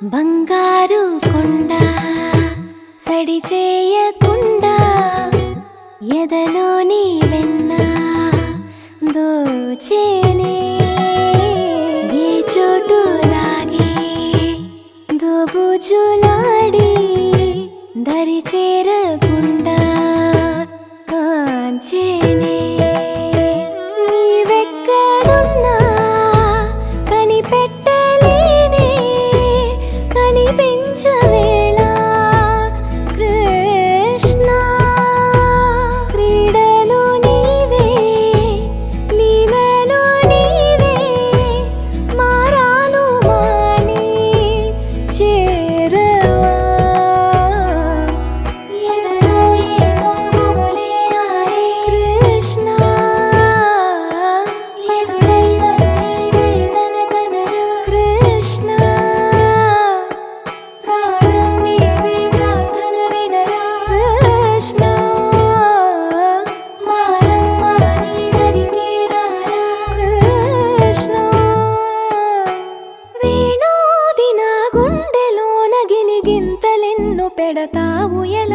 బంగారు కొండ సడి చేయకుండా ఎదలోని వెన్న దోచేనే ఏ చోటు లాగే దోబుజులాడి దరి చేరకుండా కాంచేనే నీవెక్కడున్నా కనిపెట్టలేనే కనిపించవేళ కృష్ణ క్రీడలు నీవే లీలలు నీవే మారాను మాని చేరవా ఎదలో ఏదో గుబులే ఆడే కృష్ణ ఎదురై వచ్చి వేదన కనరా కృష్ణ ప్రాణం నీవే ప్రార్థన వినరా కృష్ణ మారమ్మ నీ దరికి రారా కృష్ణ వేణోది నా గుండెలోన గిలిగింతలెన్ను పెడతావు ఎలా